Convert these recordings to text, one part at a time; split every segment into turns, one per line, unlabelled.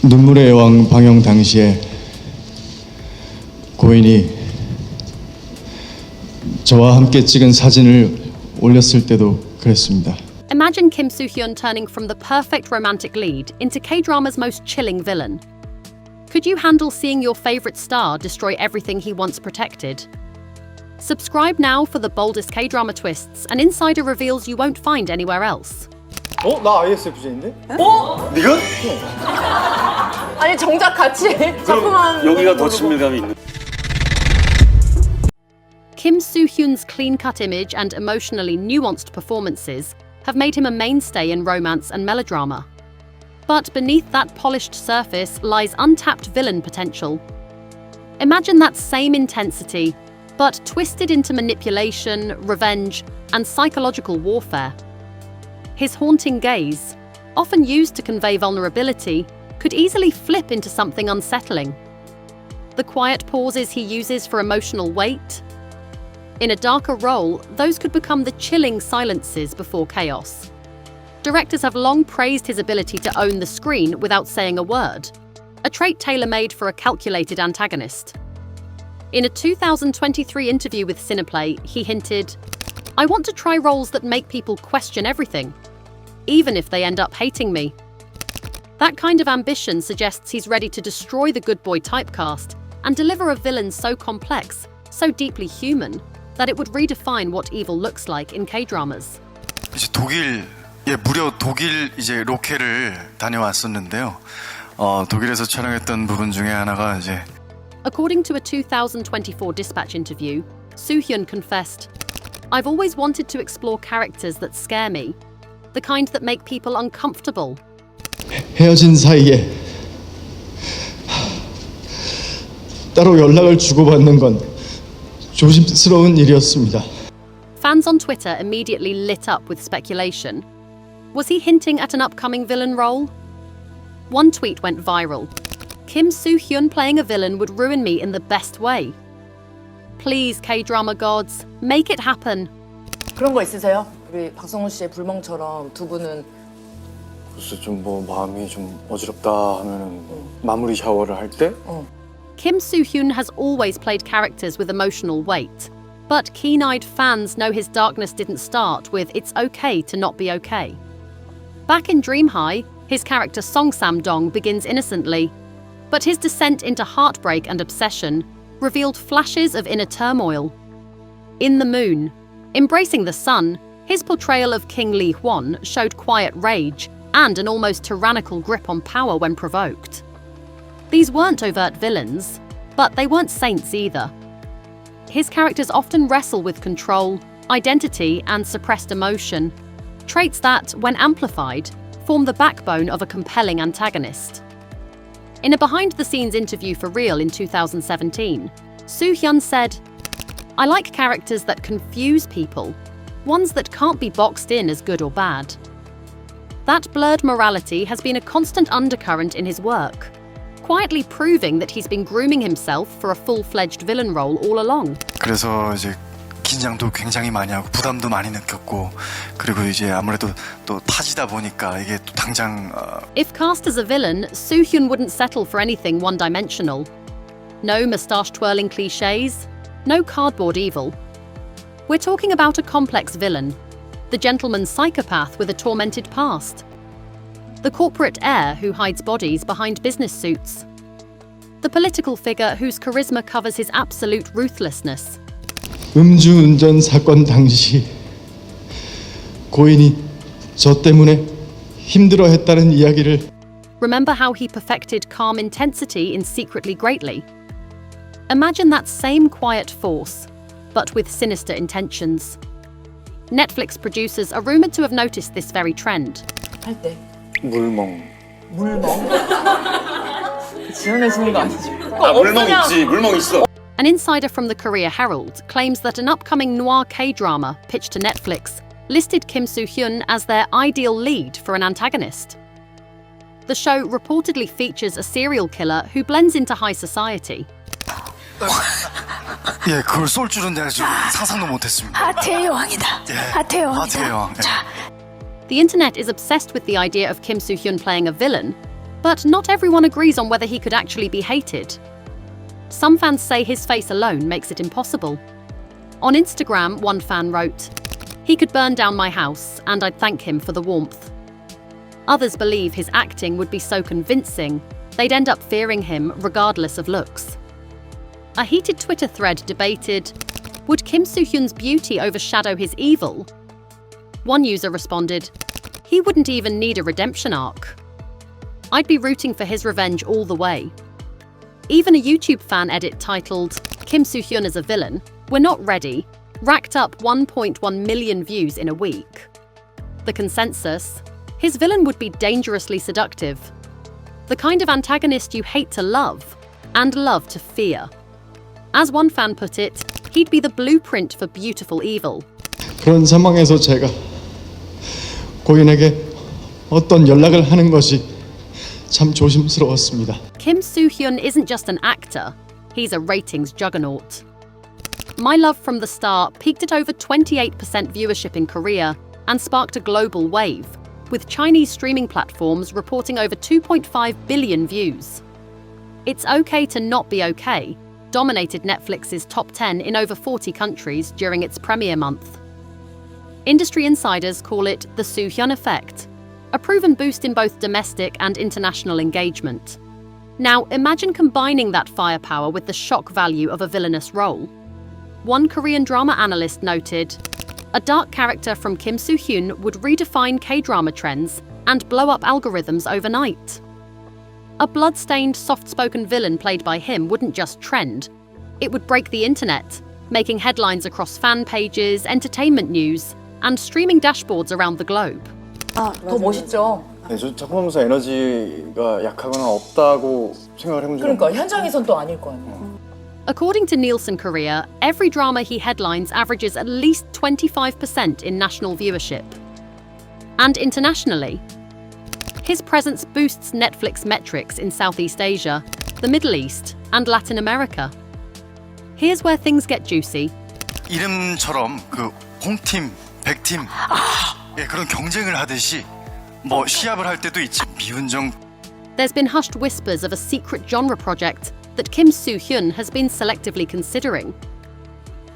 눈물의 여왕 방영 당시에 고인이 저와 함께 찍은 사진을 올렸을 때도 그랬습니다.
Imagine Kim So-hyun turning from the perfect romantic lead into K-drama's most chilling villain. Could you handle seeing your favorite star destroy everything he once protected? Subscribe now for the boldest K-drama twists and insider reveals you won't find anywhere else.
나 ISFJ인데?
네가?
아니 정작 같이 작품한
여기가 더 친밀감이 있는.
Kim So-hyun's clean-cut image and emotionally nuanced performances have made him a mainstay in romance and melodrama. But beneath that polished surface lies untapped villain potential. Imagine that same intensity, but twisted into manipulation, revenge, and psychological warfare. His haunting gaze, often used to convey vulnerability, could easily flip into something unsettling. The quiet pauses he uses for emotional weight. In a darker role, those could become the chilling silences before chaos. Directors have long praised his ability to own the screen without saying a word, a trait tailor-made for a calculated antagonist. In a 2023 interview with Cineplay, he hinted, "I want to try roles that make people question everything, even if they end up hating me." That kind of ambition suggests he's ready to destroy the good boy typecast and deliver a villain so complex, so deeply human, that it would redefine what evil looks like in K-dramas.
이제 무려 독일 이제 로케를 다녀왔었는데요. 독일에서 촬영했던 부분 중에 하나가 이제
According to a 2024 Dispatch interview, So-hyun confessed, "I've always wanted to explore characters that scare me, the kind that make people uncomfortable."
헤어진 사이에 따로 연락을 주고받는 건 조심스러운 일이었습니다.
Fans on Twitter immediately lit up with speculation. Was he hinting at an upcoming villain role? One tweet went viral. "Kim So-hyun playing a villain would ruin me in the best way. Please, K-drama gods, make it happen."
그런 거 있으세요? 우리 박성훈 씨의 불멍처럼 두 분은
글쎄 좀 마음이 좀 어지럽다 하면은 마무리 샤워를 할 때
Kim So-hyun has always played characters with emotional weight, but keen-eyed fans know his darkness didn't start with "it's okay to not be okay." Back in Dream High, his character Song Sam-dong begins innocently, but his descent into heartbreak and obsession revealed flashes of inner turmoil. In The Moon, embracing the sun, his portrayal of King Lee Hwan showed quiet rage and an almost tyrannical grip on power when provoked. These weren't overt villains, but they weren't saints either. His characters often wrestle with control, identity, and suppressed emotion, traits that, when amplified, form the backbone of a compelling antagonist. In a behind-the-scenes interview for Real in 2017, So-hyun said, "I like characters that confuse people, ones that can't be boxed in as good or bad." That blurred morality has been a constant undercurrent in his work, quietly proving that he's been grooming himself for a full-fledged villain role all along.
그래서 이제 긴장도 굉장히 많이 하고 부담도 많이 느꼈고 그리고 이제 아무래도 또 타지다 보니까 이게 또 당장
If cast as a villain, So-hyun wouldn't settle for anything one-dimensional. No moustache-twirling cliches, no cardboard evil. We're talking about a complex villain, the gentleman psychopath with a tormented past, the corporate heir who hides bodies behind business suits, the political figure whose charisma covers his absolute ruthlessness.
음주운전 사건 당시 고인이 저 때문에 힘들어했다는 이야기를
Remember how he perfected calm intensity in Secretly Greatly? Imagine that same quiet force, but with sinister intentions. Netflix producers are rumored to have noticed this very trend.
할 때
물멍.
지어내시는 거 아니죠?
물멍 있지, 물멍 있어.
An insider from the Korea Herald claims that an upcoming noir K-drama pitched to Netflix listed Kim So-hyun as their ideal lead for an antagonist. The show reportedly features a serial killer who blends into high society.
예, 그걸 쏠 줄은 내가 좀 상상도 못했습니다.
하트의 여왕이다. 하트의
하트의
여왕이다.
여왕.
The internet is obsessed with the idea of Kim So-hyun playing a villain, But not everyone agrees on whether he could actually be hated. Some fans say his face alone makes it impossible. On Instagram, one fan wrote, "He could burn down my house, and I'd thank him for the warmth." Others believe his acting would be so convincing, they'd end up fearing him regardless of looks. A heated Twitter thread debated, would Kim So-hyun's beauty overshadow his evil? One user responded, he wouldn't even need a redemption arc. I'd be rooting for his revenge all the way. Even a YouTube fan edit titled, Kim So-hyun as a villain, we're not ready, racked up 1.1 million views in a week. The consensus, his villain would be dangerously seductive. The kind of antagonist you hate to love, and love to fear. As one fan put it, he'd be the blueprint for beautiful evil.
그런 상황에서 제가 고인에게 어떤 연락을 하는 것이 참 조심스러웠습니다.
Kim So-hyun isn't just an actor, he's a ratings juggernaut. My Love from the Star peaked at over 28% viewership in Korea and sparked a global wave, with Chinese streaming platforms reporting over 2.5 billion views. It's Okay to Not Be Okay dominated Netflix's top 10 in over 40 countries during its premiere month. Industry insiders call it the So-hyun effect, a proven boost in both domestic and international engagement. Now, imagine combining that firepower with the shock value of a villainous role. One Korean drama analyst noted, a dark character from Kim So-hyun would redefine K-drama trends and blow up algorithms overnight. A blood-stained, soft-spoken villain played by him wouldn't just trend, it would break the internet, making headlines across fan pages, entertainment news, and streaming dashboards around the globe.
더 멋있죠.
네, 저 작품하면서 에너지가 약하거나 없다고 생각을 해본 적이
그러니까 현장에선 또 아닐 거 아니에요.
According to Nielsen Korea, every drama he headlines averages at least 25% in national viewership. And internationally, his presence boosts Netflix metrics in Southeast Asia, the Middle East, and Latin America. Here's where things get juicy.
이름처럼 그 홈팀, 백팀 예, 그런 경쟁을 하듯이 뭐 시합을 할 때도 있지. 미운정.
There's been hushed whispers of a secret genre project that Kim So-hyun has been selectively considering.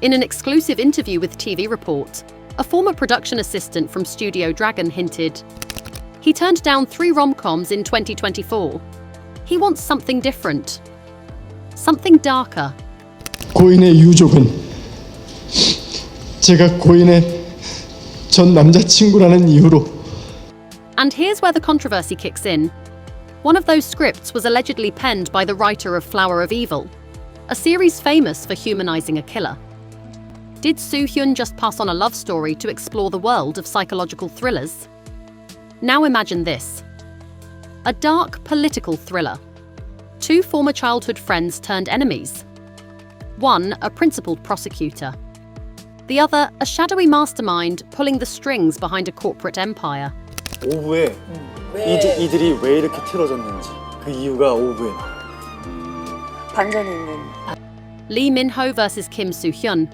In an exclusive interview with TV Report, a former production assistant from Studio Dragon hinted, he turned down 3 rom-coms in 2024. He wants something different. Something darker.
고인의 유족은 제가 고인의 전 남자친구라는 이유로
And here's where the controversy kicks in. One of those scripts was allegedly penned by the writer of Flower of Evil, a series famous for humanizing a killer. Did So-hyun just pass on a love story to explore the world of psychological thrillers? Now imagine this. A dark political thriller. 2 former childhood friends turned enemies. One, a principled prosecutor. The other, a shadowy mastermind pulling the strings behind a corporate empire.
오브에 이들이 왜 이렇게 틀어졌는지 그 이유가 오브에 나와요.
반전이 있는.
Lee Min-ho versus Kim So-hyun.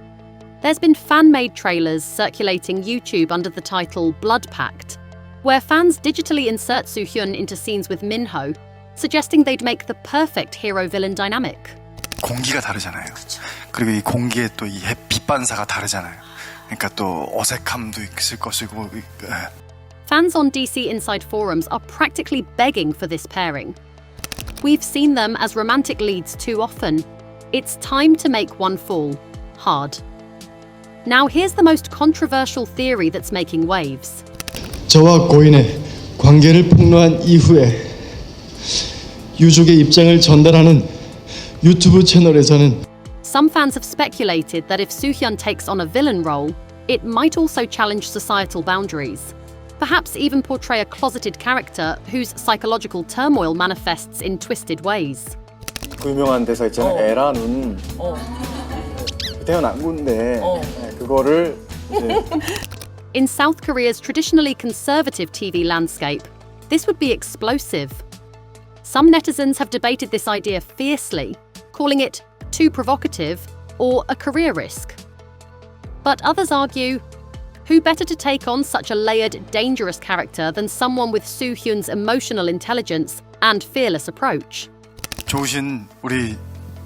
There's been fan-made trailers circulating YouTube under the title Blood Pact, where fans digitally insert So-hyun into scenes with Min-ho, suggesting they'd make the perfect hero-villain dynamic.
공기가 다르잖아요. 그리고 이 공기에 또 이 빛 반사가 다르잖아요. 그러니까 또 어색함도 있을 것이고.
Fans on DC Inside forums are practically begging for this pairing. We've seen them as romantic leads too often. It's time to make one fall hard. Now here's the most controversial theory that's making waves.
저와 고인의 관계를 폭로한 이후에 유족의 입장을 전달하는 유튜브 채널에서는
Some fans have speculated that if So-hyun takes on a villain role, it might also challenge societal boundaries. Perhaps even portray a closeted character whose psychological turmoil manifests in twisted ways.
그 유명한 대사 있잖아요. 에라는 태어난 건데 그거를 이제
In South Korea's traditionally conservative TV landscape, this would be explosive. Some netizens have debated this idea fiercely, calling it too provocative or a career risk. But others argue, Who better to take on such a layered, dangerous character than someone with So-hyun's emotional intelligence and fearless approach?
좋으신 우리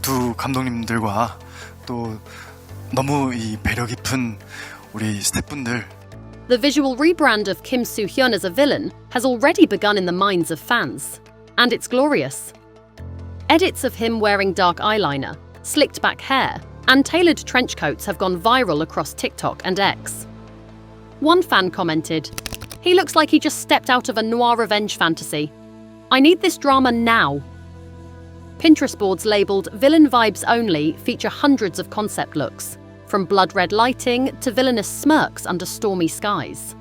두 감독님들과 또 너무 이 배려 깊은 우리 스태프분들
The visual rebrand of Kim So-hyun as a villain has already begun in the minds of fans, and it's glorious. Edits of him wearing dark eyeliner, slicked back hair, and tailored trench coats have gone viral across TikTok and X. One fan commented, "He looks like he just stepped out of a noir revenge fantasy. I need this drama now." Pinterest boards labelled Villain Vibes Only feature hundreds of concept looks, from blood-red lighting to villainous smirks under stormy skies.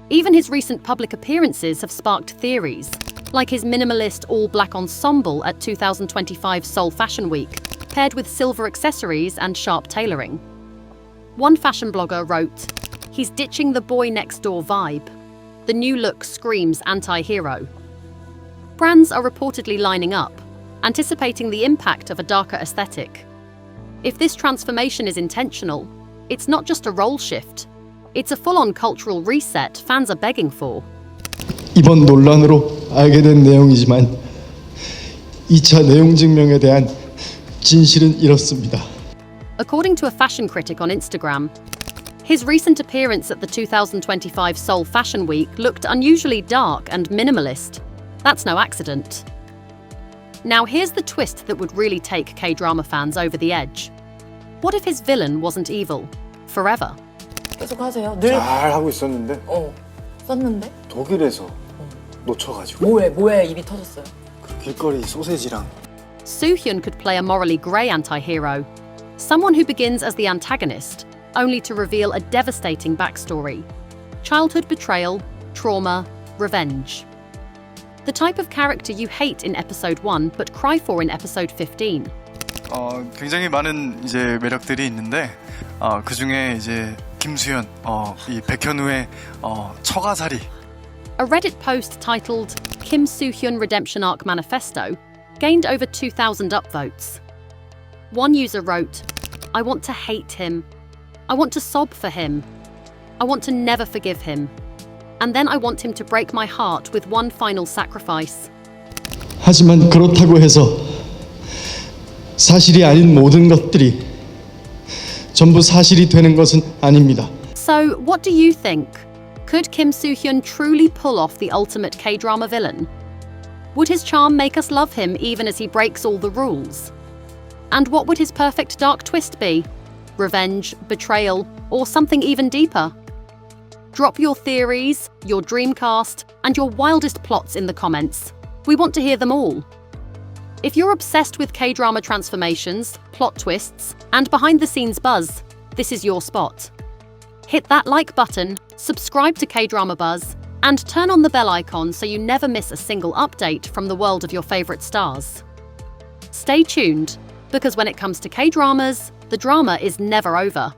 Even his recent public appearances have sparked theories, like his minimalist all-black ensemble at 2025 Seoul Fashion Week, paired with silver accessories and sharp tailoring. One fashion blogger wrote, "He's ditching the boy next door vibe. The new look screams anti-hero." Brands are reportedly lining up, anticipating the impact of a darker aesthetic. If this transformation is intentional, it's not just a role shift. It's a full-on cultural reset fans are begging for.
이번 논란으로 알게 된 내용이지만 2차 내용 증명에 대한 진실은 이렇습니다.
According to a fashion critic on Instagram, his recent appearance at the 2025 Seoul Fashion Week looked unusually dark and minimalist. That's no accident. Now here's the twist that would really take K-drama fans over the edge. What if his villain wasn't evil? Forever?
계속 하세요. 늘
잘 하고 있었는데
썼는데
독일에서 놓쳐가지고
뭐에 입이 터졌어요.
그 길거리 소세지랑
So-hyun could play a morally grey anti-hero, someone who begins as the antagonist, only to reveal a devastating backstory. Childhood betrayal, trauma, revenge. The type of character you hate in episode 1 but cry for in episode 15.
굉장히 많은 이제 매력들이 있는데 그 중에 이제 김수현, 이 백현우의 처가살이.
A Reddit post titled Kim So-hyun Redemption Arc Manifesto gained over 2,000 upvotes. One user wrote, "I want to hate him. I want to sob for him. I want to never forgive him. And then I want him to break my heart with one final sacrifice."
하지만 그렇다고 해서 사실이 아닌 모든 것들이 전부 사실이 되는 것은 아닙니다.
So, what do you think? Could Kim So-hyun truly pull off the ultimate K-drama villain? Would his charm make us love him even as he breaks all the rules? And what would his perfect dark twist be? Revenge, betrayal, or something even deeper? Drop your theories, your dream cast, and your wildest plots in the comments. We want to hear them all. If you're obsessed with K-drama transformations, plot twists, and behind-the-scenes buzz, this is your spot. Hit that like button, subscribe to K-Drama Buzz, and turn on the bell icon so you never miss a single update from the world of your favorite stars. Stay tuned, because when it comes to K-dramas, the drama is never over.